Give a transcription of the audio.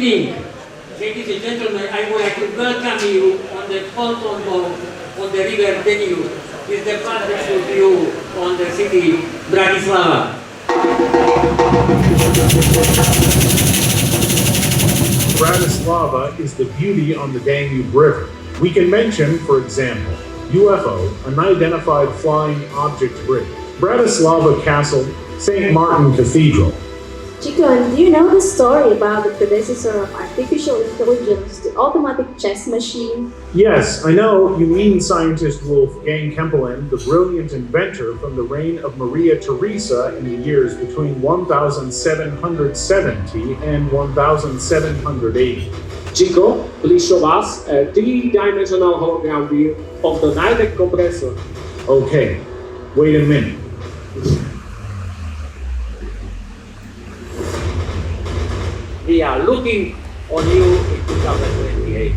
evening, ladies and gentlemen. I would like to welcome you on the pontoon boat on the river Danube. It's the wonderful view on the city Bratislava. Bratislava is the beauty on the Danube River. We can mention, for example, UFO, unidentified flying object bridge, Bratislava Castle, St. Martin Cathedral. Chikon, do you know the story about the predecessor of artificial intelligence, the automatic chess machine? Yes, I know you mean scientist Wolfgang Kempelen, the brilliant inventor from the reign of Maria Theresa in the years between 1770 and 1780. Chico, please show us a three-dimensional hologram view of the IIR compressor. Okay, wait a minute. We are looking on you in 2028.